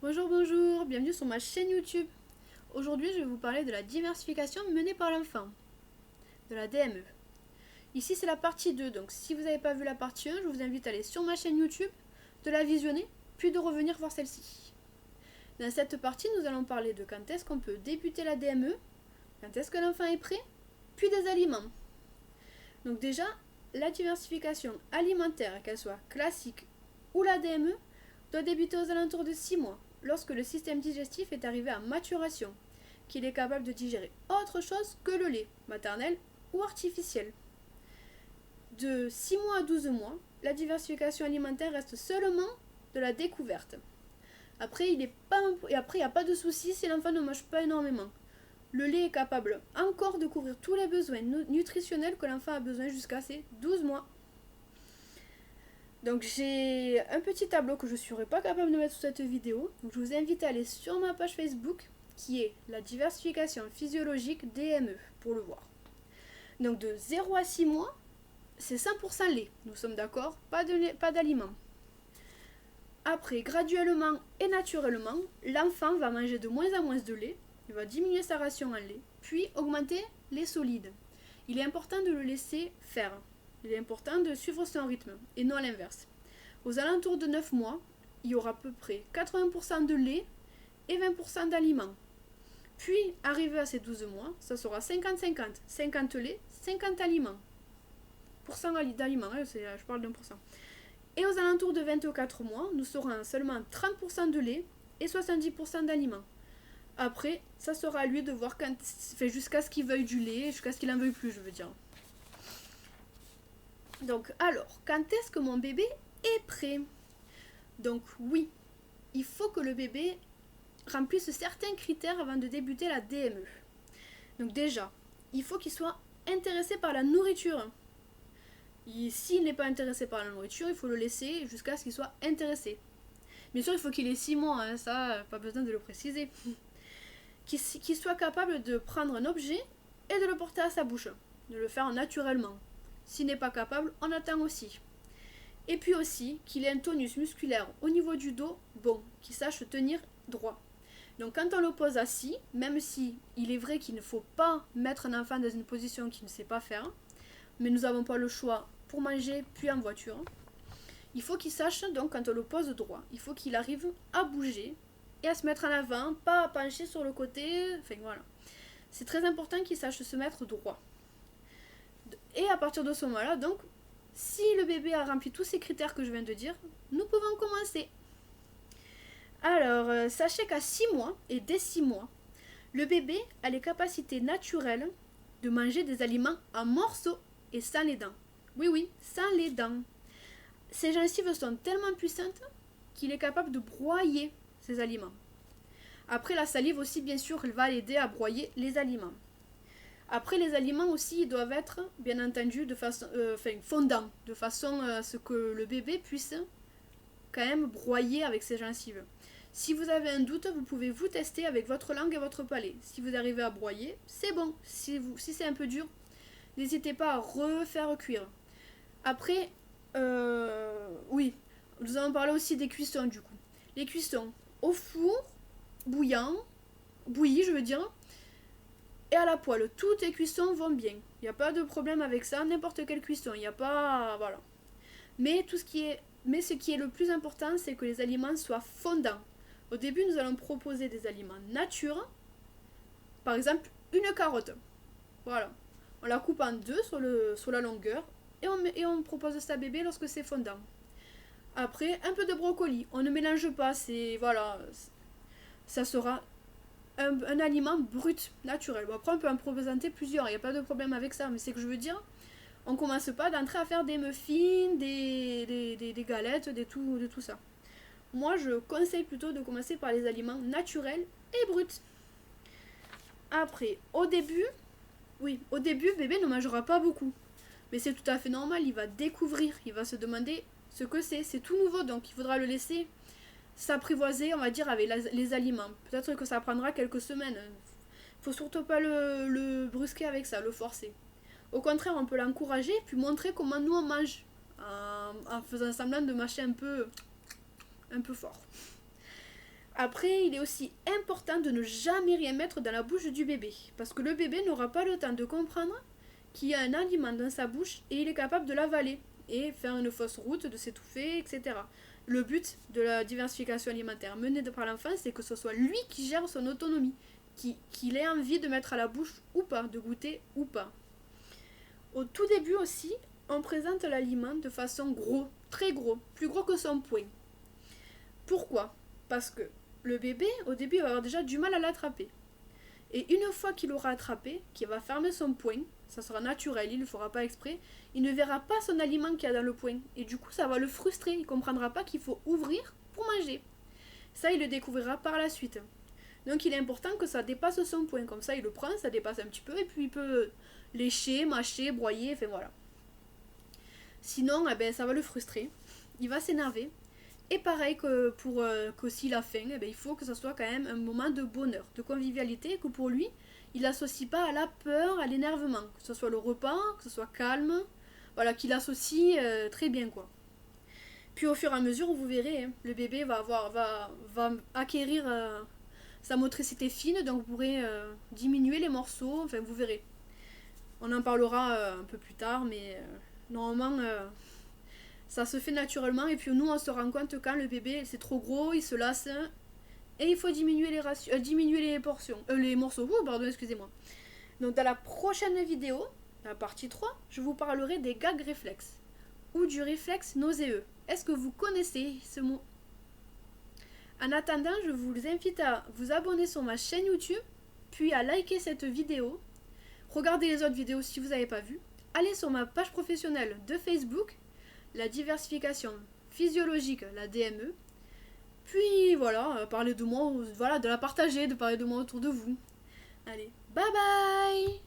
Bonjour, bienvenue sur ma chaîne YouTube. Aujourd'hui, je vais vous parler de la diversification menée par l'enfant, de la DME. Ici, c'est la partie 2, donc si vous n'avez pas vu la partie 1, je vous invite à aller sur ma chaîne YouTube, de la visionner, puis de revenir voir celle-ci. Dans cette partie, nous allons parler de quand est-ce qu'on peut débuter la DME, quand est-ce que l'enfant est prêt, puis des aliments. Donc déjà, la diversification alimentaire, qu'elle soit classique ou la DME, doit débuter aux alentours de 6 mois, lorsque le système digestif est arrivé à maturation, qu'il est capable de digérer autre chose que le lait, maternel ou artificiel. De 6 mois à 12 mois, la diversification alimentaire reste seulement de la découverte. Après, il n'y a pas de souci si l'enfant ne mange pas énormément. Le lait est capable encore de couvrir tous les besoins nutritionnels que l'enfant a besoin jusqu'à ses 12 mois. Donc j'ai un petit tableau que je ne serai pas capable de mettre sous cette vidéo. Donc je vous invite à aller sur ma page Facebook qui est la diversification physiologique DME pour le voir. Donc de 0 à 6 mois, c'est 100% lait. Nous sommes d'accord, pas d'aliments. Après, graduellement et naturellement, l'enfant va manger de moins en moins de lait. Il va diminuer sa ration en lait, puis augmenter les solides. Il est important de le laisser faire. Il est important de suivre son rythme et non l'inverse. Aux alentours de 9 mois, il y aura à peu près 80% de lait et 20% d'aliments. Puis, arrivé à ces 12 mois, ça sera 50-50. 50 lait, 50 aliments. Pourcent d'aliments, je parle d'1%. Et aux alentours de 24 mois, nous serons à seulement 30% de lait et 70% d'aliments. Après, ça sera à lui de voir jusqu'à ce qu'il veuille du lait, jusqu'à ce qu'il en veuille plus, je veux dire. Donc, alors, quand est-ce que mon bébé est prêt? Donc, oui, il faut que le bébé remplisse certains critères avant de débuter la DME. Donc, déjà, il faut qu'il soit intéressé par la nourriture. S'il n'est pas intéressé par la nourriture, il faut le laisser jusqu'à ce qu'il soit intéressé. Bien sûr, il faut qu'il ait 6 mois, hein, ça, pas besoin de le préciser. Qu'il soit capable de prendre un objet et de le porter à sa bouche, de le faire naturellement. S'il n'est pas capable, on attend aussi. Et puis aussi qu'il ait un tonus musculaire au niveau du dos bon, qu'il sache tenir droit. Donc quand on le pose assis, même si il est vrai qu'il ne faut pas mettre un enfant dans une position qu'il ne sait pas faire, mais nous n'avons pas le choix pour manger puis en voiture, il faut qu'il sache donc quand on le pose droit, il faut qu'il arrive à bouger et à se mettre en avant, pas à pencher sur le côté, enfin voilà. C'est très important qu'il sache se mettre droit. Et à partir de ce moment-là, donc, si le bébé a rempli tous ces critères que je viens de dire, nous pouvons commencer. Alors, sachez qu'à 6 mois et dès 6 mois, le bébé a les capacités naturelles de manger des aliments en morceaux et sans les dents. Oui, oui, sans les dents. Ses gencives sont tellement puissantes qu'il est capable de broyer ces aliments. Après, la salive aussi, bien sûr, elle va l'aider à broyer les aliments. Après, les aliments aussi, ils doivent être, bien entendu, de façon, fondants, de façon à ce que le bébé puisse quand même broyer avec ses gencives. Si vous avez un doute, vous pouvez vous tester avec votre langue et votre palais. Si vous arrivez à broyer, c'est bon. Si c'est un peu dur, n'hésitez pas à refaire cuire. Après, oui, nous allons parler aussi des cuissons du coup. Les cuissons au four, bouilli je veux dire, et à la poêle. Toutes les cuissons vont bien. Il n'y a pas de problème avec ça, n'importe quelle cuisson. Il n'y a pas, voilà. Mais ce qui est le plus important, c'est que les aliments soient fondants. Au début, nous allons proposer des aliments nature. Par exemple, une carotte. Voilà. On la coupe en deux sur la longueur et on propose ça à bébé lorsque c'est fondant. Après, un peu de brocoli. On ne mélange pas, ça sera un aliment brut, naturel. Bon, après, on peut en présenter plusieurs, il n'y a pas de problème avec ça, mais c'est que je veux dire, on commence pas d'entrer à faire des muffins, des galettes, de tout ça. Moi, je conseille plutôt de commencer par les aliments naturels et bruts. Après, au début, bébé ne mangera pas beaucoup. Mais c'est tout à fait normal, il va découvrir, il va se demander ce que c'est tout nouveau, donc il faudra le laisser s'apprivoiser, on va dire, avec les aliments. Peut-être que ça prendra quelques semaines. Faut surtout pas le brusquer avec ça, le forcer. Au contraire, on peut l'encourager, puis montrer comment nous on mange, en faisant semblant de mâcher un peu fort. Après, il est aussi important de ne jamais rien mettre dans la bouche du bébé, parce que le bébé n'aura pas le temps de comprendre qu'il y a un aliment dans sa bouche et il est capable de l'avaler et faire une fausse route, de s'étouffer, etc. Le but de la diversification alimentaire menée par l'enfant, c'est que ce soit lui qui gère son autonomie, qu'il ait envie de mettre à la bouche ou pas, de goûter ou pas. Au tout début aussi, on présente l'aliment de façon gros, très gros, plus gros que son poing. Pourquoi? Parce que le bébé, au début, il va avoir déjà du mal à l'attraper. Et une fois qu'il l'aura attrapé, qu'il va fermer son poing, ça sera naturel, il ne le fera pas exprès, il ne verra pas son aliment qu'il y a dans le poing. Et du coup, ça va le frustrer, il ne comprendra pas qu'il faut ouvrir pour manger. Ça, il le découvrira par la suite. Donc il est important que ça dépasse son poing, comme ça il le prend, ça dépasse un petit peu, et puis il peut lécher, mâcher, broyer, enfin voilà. Sinon, eh ben, ça va le frustrer, il va s'énerver. Et pareil que pour qu'aussi la faim, eh ben, il faut que ça soit quand même un moment de bonheur, de convivialité, que pour lui, il n'associe pas à la peur, à l'énervement, que ce soit le repas, que ce soit calme, voilà, qu'il associe très bien quoi. Puis au fur et à mesure, vous verrez, hein, le bébé va acquérir sa motricité fine, donc vous pourrez diminuer les morceaux, enfin vous verrez. On en parlera un peu plus tard, mais normalement ça se fait naturellement, et puis nous on se rend compte quand le bébé c'est trop gros, il se lasse, et il faut diminuer les portions, les morceaux, pardon, excusez-moi. Donc dans la prochaine vidéo, la partie 3, je vous parlerai des gags réflexes, ou du réflexe nauséeux. Est-ce que vous connaissez ce mot? En attendant, je vous invite à vous abonner sur ma chaîne YouTube, puis à liker cette vidéo. Regardez les autres vidéos si vous n'avez pas vu. Allez sur ma page professionnelle de Facebook, la diversification physiologique, la DME. Puis voilà, parlez de moi, voilà, de la partager, de parler de moi autour de vous. Allez, bye bye!